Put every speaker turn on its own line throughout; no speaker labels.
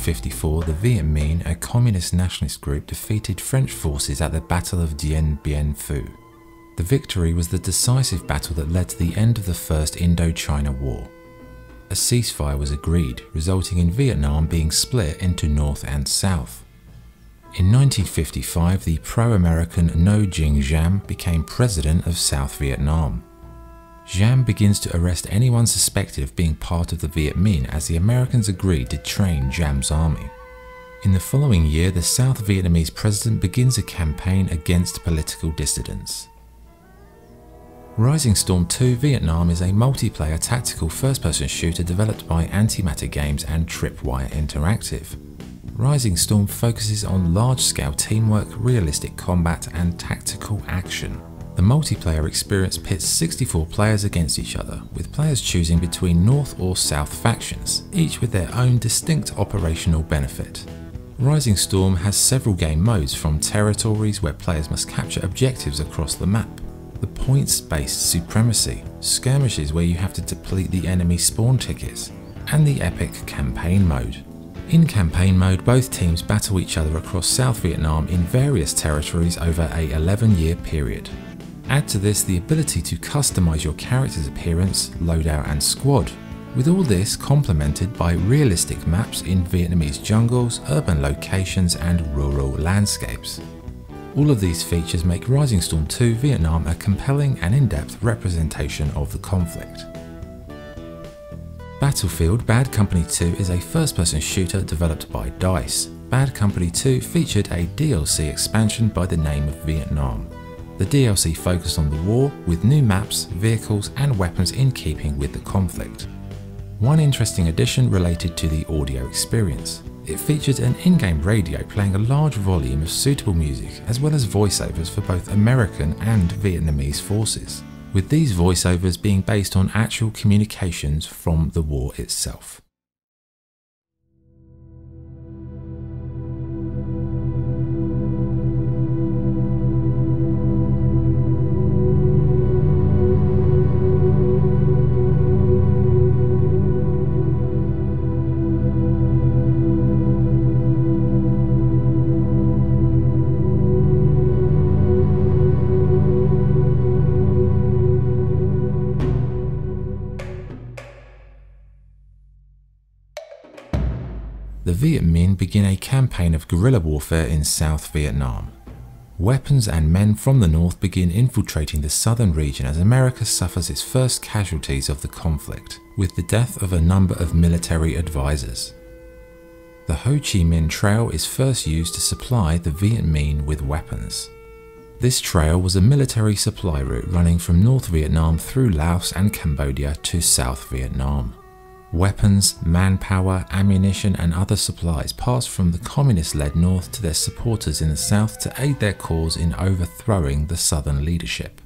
1954, the Viet Minh, a communist nationalist group, defeated French forces at the Battle of Dien Bien Phu. The victory was the decisive battle that led to the end of the First Indochina War. A ceasefire was agreed, resulting in Vietnam being split into North and South. In 1955, the pro-American Ngo Dinh Diem became president of South Vietnam. Diem begins to arrest anyone suspected of being part of the Viet Minh as the Americans agreed to train Diem's army. In the following year, the South Vietnamese president begins a campaign against political dissidents. Rising Storm 2 Vietnam is a multiplayer tactical first-person shooter developed by Antimatter Games and Tripwire Interactive. Rising Storm focuses on large-scale teamwork, realistic combat, and tactical action. The multiplayer experience pits 64 players against each other, with players choosing between North or South factions, each with their own distinct operational benefit. Rising Storm has several game modes, from territories where players must capture objectives across the map, the points-based supremacy, skirmishes where you have to deplete the enemy spawn tickets, and the epic campaign mode. In campaign mode, both teams battle each other across South Vietnam in various territories over a 11-year period. Add to this the ability to customize your character's appearance, loadout and squad, with all this complemented by realistic maps in Vietnamese jungles, urban locations and rural landscapes. All of these features make Rising Storm 2 Vietnam a compelling and in-depth representation of the conflict. Battlefield Bad Company 2 is a first-person shooter developed by DICE. Bad Company 2 featured a DLC expansion by the name of Vietnam. The DLC focused on the war, with new maps, vehicles and weapons in keeping with the conflict. One interesting addition related to the audio experience. It featured an in-game radio playing a large volume of suitable music, as well as voiceovers for both American and Vietnamese forces, with these voiceovers being based on actual communications from the war itself. The Viet Minh begin a campaign of guerrilla warfare in South Vietnam. Weapons and men from the north begin infiltrating the southern region as America suffers its first casualties of the conflict, with the death of a number of military advisors. The Ho Chi Minh Trail is first used to supply the Viet Minh with weapons. This trail was a military supply route running from North Vietnam through Laos and Cambodia to South Vietnam. Weapons, manpower, ammunition and other supplies passed from the communist-led north to their supporters in the south to aid their cause in overthrowing the southern leadership.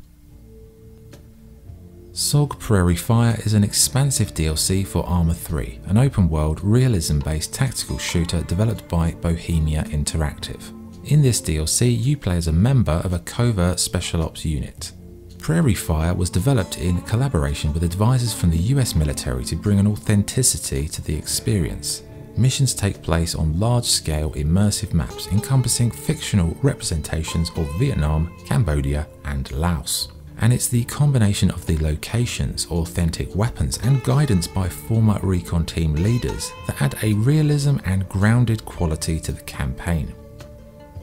SOG Prairie Fire is an expansive DLC for Arma 3, an open-world, realism-based tactical shooter developed by Bohemia Interactive. In this DLC, you play as a member of a covert special ops unit. Prairie Fire was developed in collaboration with advisors from the US military to bring an authenticity to the experience. Missions take place on large-scale immersive maps encompassing fictional representations of Vietnam, Cambodia and Laos. And it's the combination of the locations, authentic weapons and guidance by former recon team leaders that add a realism and grounded quality to the campaign.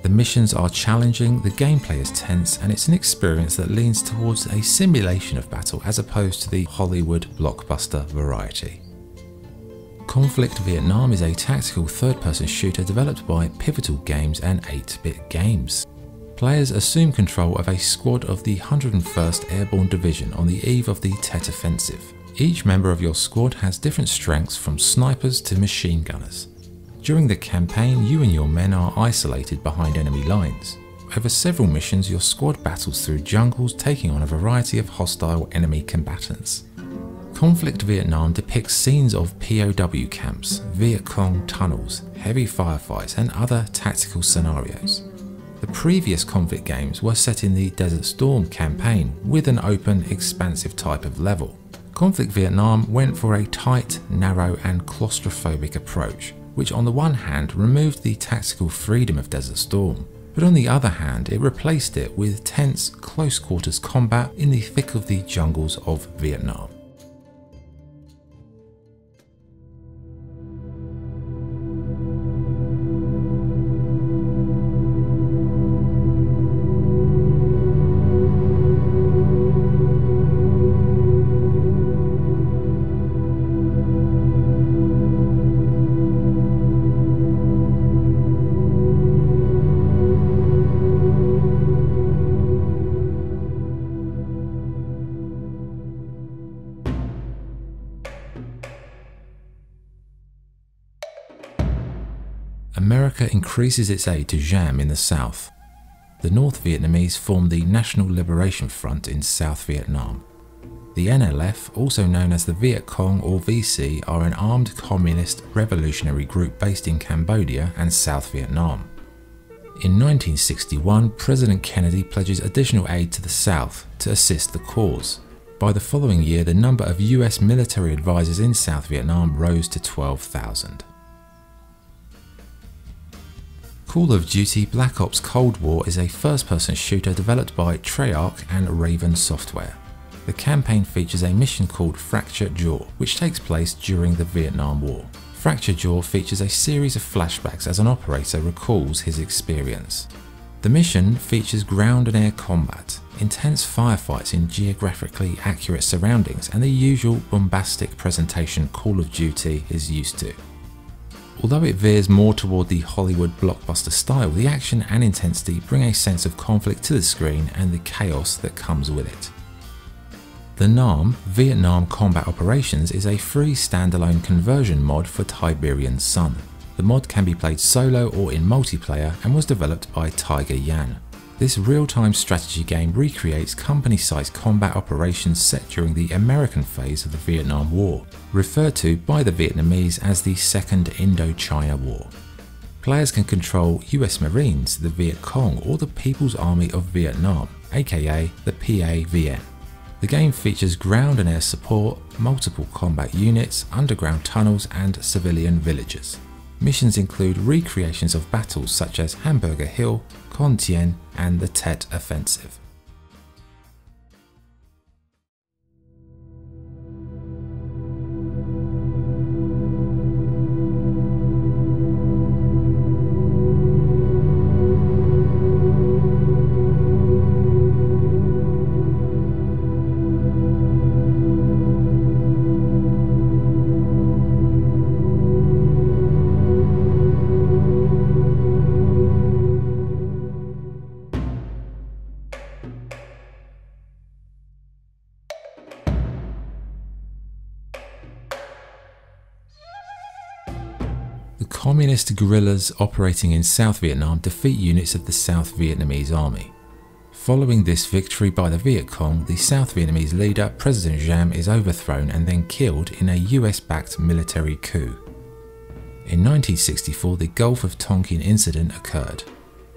The missions are challenging, the gameplay is tense, and it's an experience that leans towards a simulation of battle as opposed to the Hollywood blockbuster variety. Conflict Vietnam is a tactical third-person shooter developed by Pivotal Games and 8-Bit Games. Players assume control of a squad of the 101st Airborne Division on the eve of the Tet Offensive. Each member of your squad has different strengths, from snipers to machine gunners. During the campaign, you and your men are isolated behind enemy lines. Over several missions, your squad battles through jungles, taking on a variety of hostile enemy combatants. Conflict Vietnam depicts scenes of POW camps, Vietcong tunnels, heavy firefights and other tactical scenarios. The previous Conflict games were set in the Desert Storm campaign with an open, expansive type of level. Conflict Vietnam went for a tight, narrow and claustrophobic approach, which on the one hand removed the tactical freedom of Desert Storm, but on the other hand it replaced it with tense, close quarters combat in the thick of the jungles of Vietnam. America increases its aid to Giam in the south. The North Vietnamese form the National Liberation Front in South Vietnam. The NLF, also known as the Vietcong or VC, are an armed communist revolutionary group based in Cambodia and South Vietnam. In 1961, President Kennedy pledges additional aid to the south to assist the cause. By the following year, the number of US military advisors in South Vietnam rose to 12,000. Call of Duty Black Ops Cold War is a first-person shooter developed by Treyarch and Raven Software. The campaign features a mission called Fracture Jaw, which takes place during the Vietnam War. Fracture Jaw features a series of flashbacks as an operator recalls his experience. The mission features ground and air combat, intense firefights in geographically accurate surroundings, and the usual bombastic presentation Call of Duty is used to. Although it veers more toward the Hollywood blockbuster style, the action and intensity bring a sense of conflict to the screen and the chaos that comes with it. The NAM, Vietnam Combat Operations, is a free standalone conversion mod for Tiberian Sun. The mod can be played solo or in multiplayer and was developed by Tiger Yan. This real-time strategy game recreates company-sized combat operations set during the American phase of the Vietnam War, referred to by the Vietnamese as the Second Indochina War. Players can control US Marines, the Viet Cong, or the People's Army of Vietnam, aka the PAVN. The game features ground and air support, multiple combat units, underground tunnels, and civilian villages. Missions include recreations of battles such as Hamburger Hill, Con Thien, and the Tet Offensive. The communist guerrillas operating in South Vietnam defeat units of the South Vietnamese army. Following this victory by the Viet Cong, the South Vietnamese leader, President Giam, is overthrown and then killed in a US-backed military coup. In 1964, the Gulf of Tonkin incident occurred.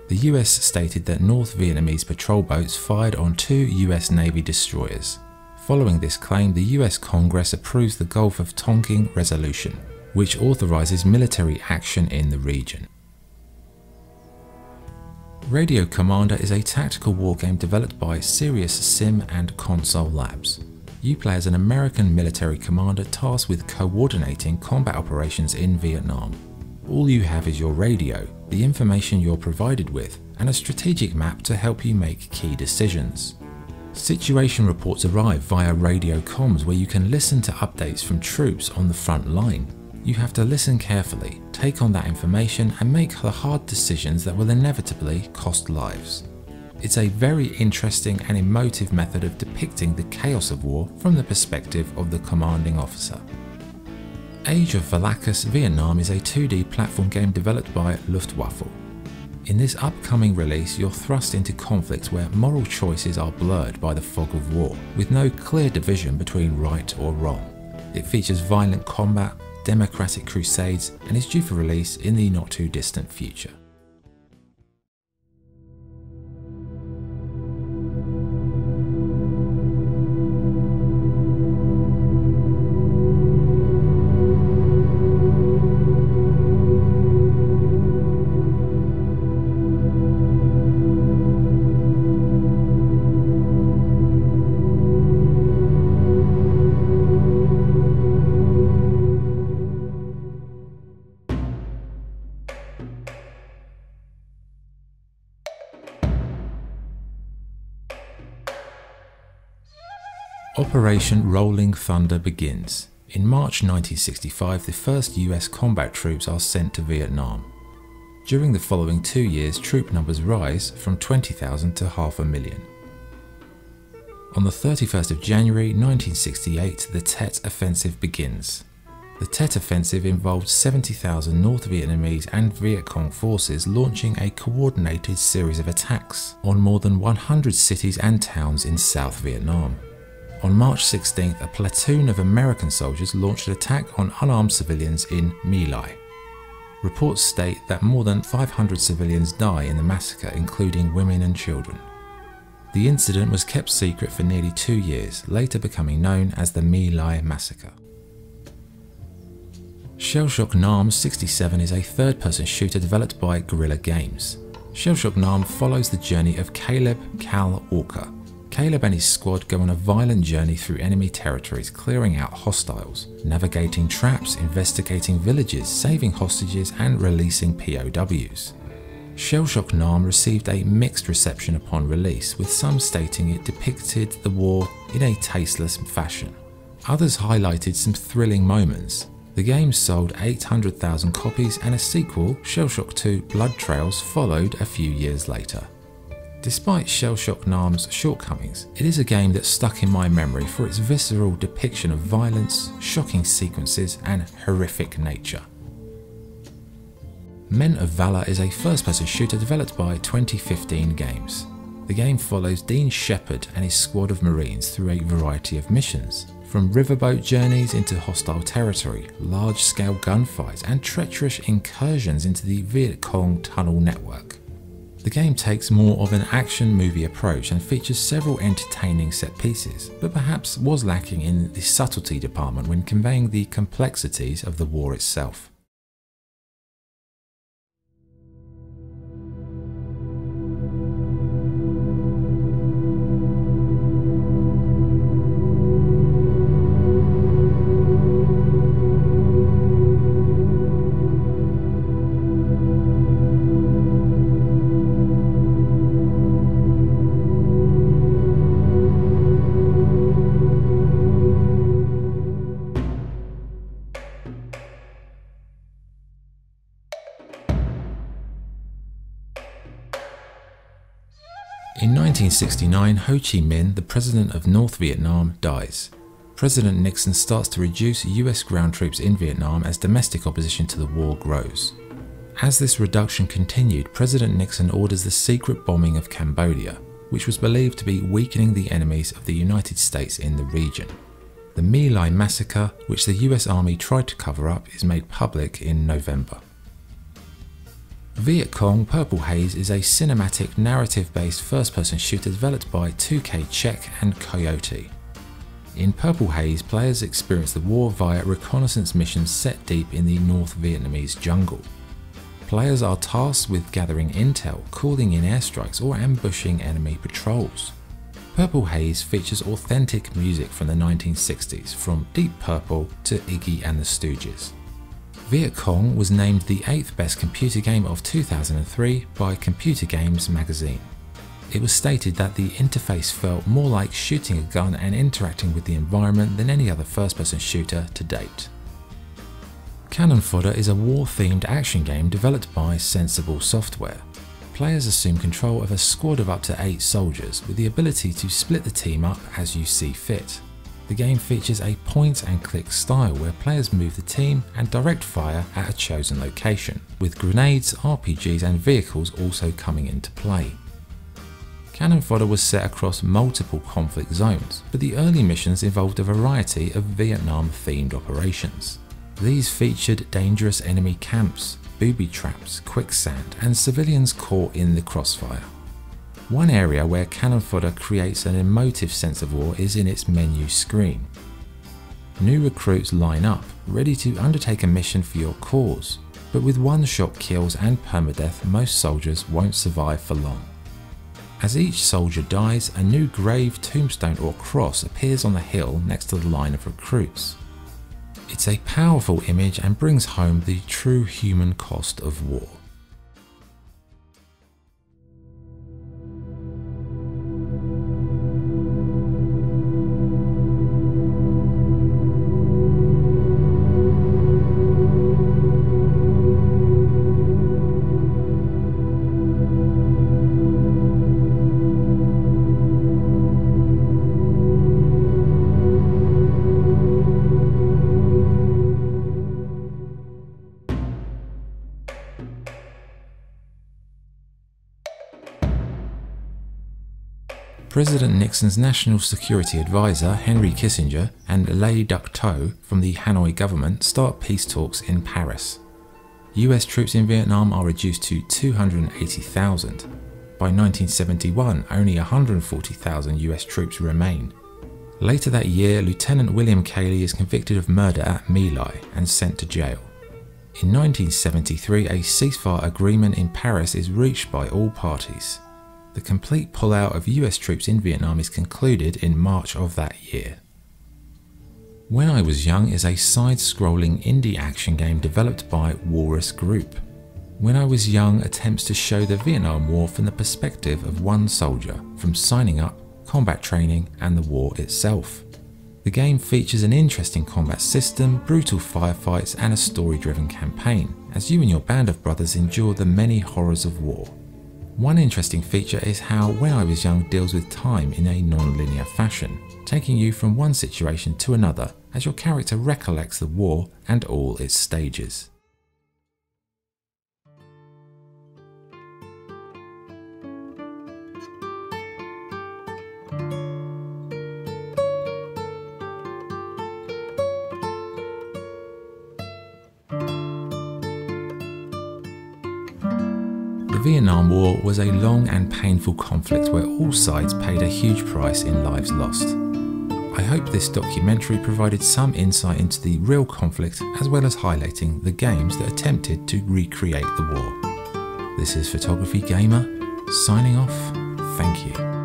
The US stated that North Vietnamese patrol boats fired on 2 US Navy destroyers. Following this claim, the US Congress approves the Gulf of Tonkin Resolution, which authorizes military action in the region. Radio Commander is a tactical wargame developed by Sirius Sim and Console Labs. You play as an American military commander tasked with coordinating combat operations in Vietnam. All you have is your radio, the information you're provided with, and a strategic map to help you make key decisions. Situation reports arrive via radio comms where you can listen to updates from troops on the front line. You have to listen carefully, take on that information, and make the hard decisions that will inevitably cost lives. It's a very interesting and emotive method of depicting the chaos of war from the perspective of the commanding officer. Age of Valacus Vietnam is a 2D platform game developed by Luftwaffel. In this upcoming release, you're thrust into conflicts where moral choices are blurred by the fog of war, with no clear division between right or wrong. It features violent combat, democratic crusades, and is due for release in the not too distant future. Operation Rolling Thunder begins. In March 1965, the first US combat troops are sent to Vietnam. During the following 2 years, troop numbers rise from 20,000 to 500,000. On the 31st of January 1968, the Tet Offensive begins. The Tet Offensive involved 70,000 North Vietnamese and Vietcong forces launching a coordinated series of attacks on more than 100 cities and towns in South Vietnam. On March 16th, a platoon of American soldiers launched an attack on unarmed civilians in My Lai. Reports state that more than 500 civilians die in the massacre, including women and children. The incident was kept secret for nearly 2 years, later becoming known as the My Lai Massacre. Shellshock Nam 67 is a third-person shooter developed by Guerrilla Games. Shellshock Nam follows the journey of Caleb Cal Walker. Caleb and his squad go on a violent journey through enemy territories, clearing out hostiles, navigating traps, investigating villages, saving hostages and releasing POWs. Shellshock Nam received a mixed reception upon release, with some stating it depicted the war in a tasteless fashion. Others highlighted some thrilling moments. The game sold 800,000 copies and a sequel, Shellshock 2 Blood Trails, followed a few years later. Despite Shellshock Nam's shortcomings, it is a game that stuck in my memory for its visceral depiction of violence, shocking sequences and horrific nature. Men of Valor is a first-person shooter developed by 2015 Games. The game follows Dean Shepard and his squad of Marines through a variety of missions, from riverboat journeys into hostile territory, large-scale gunfights and treacherous incursions into the Vietcong tunnel network. The game takes more of an action movie approach and features several entertaining set pieces, but perhaps was lacking in the subtlety department when conveying the complexities of the war itself. In 1969, Ho Chi Minh, the president of North Vietnam, dies. President Nixon starts to reduce US ground troops in Vietnam as domestic opposition to the war grows. As this reduction continued, President Nixon orders the secret bombing of Cambodia, which was believed to be weakening the enemies of the United States in the region. The My Lai massacre, which the US Army tried to cover up, is made public in November. Vietcong Purple Haze is a cinematic, narrative-based first-person shooter developed by 2K Czech and Coyote. In Purple Haze, players experience the war via reconnaissance missions set deep in the North Vietnamese jungle. Players are tasked with gathering intel, calling in airstrikes or ambushing enemy patrols. Purple Haze features authentic music from the 1960s, from Deep Purple to Iggy and the Stooges. Vietcong was named the 8th best computer game of 2003 by Computer Games magazine. It was stated that the interface felt more like shooting a gun and interacting with the environment than any other first-person shooter to date. Cannon Fodder is a war-themed action game developed by Sensible Software. Players assume control of a squad of up to 8 soldiers with the ability to split the team up as you see fit. The game features a point-and-click style where players move the team and direct fire at a chosen location, with grenades, RPGs and vehicles also coming into play. Cannon Fodder was set across multiple conflict zones, but the early missions involved a variety of Vietnam-themed operations. These featured dangerous enemy camps, booby traps, quicksand, and civilians caught in the crossfire. One area where Cannon Fodder creates an emotive sense of war is in its menu screen. New recruits line up, ready to undertake a mission for your cause, but with one-shot kills and permadeath, most soldiers won't survive for long. As each soldier dies, a new grave, tombstone or cross appears on the hill next to the line of recruits. It's a powerful image and brings home the true human cost of war. President Nixon's National Security Advisor Henry Kissinger and Le Duc Tho from the Hanoi government start peace talks in Paris. US troops in Vietnam are reduced to 280,000. By 1971, only 140,000 US troops remain. Later that year, Lieutenant William Cayley is convicted of murder at My Lai and sent to jail. In 1973, a ceasefire agreement in Paris is reached by all parties. The complete pullout of US troops in Vietnam is concluded in March of that year. When I Was Young is a side-scrolling indie action game developed by Walrus Group. When I Was Young attempts to show the Vietnam War from the perspective of one soldier, from signing up, combat training and the war itself. The game features an interesting combat system, brutal firefights and a story-driven campaign, as you and your band of brothers endure the many horrors of war. One interesting feature is how When I Was Young deals with time in a non-linear fashion, taking you from one situation to another as your character recollects the war and all its stages. The Vietnam War was a long and painful conflict where all sides paid a huge price in lives lost. I hope this documentary provided some insight into the real conflict as well as highlighting the games that attempted to recreate the war. This is Photography Gamer, signing off, thank you.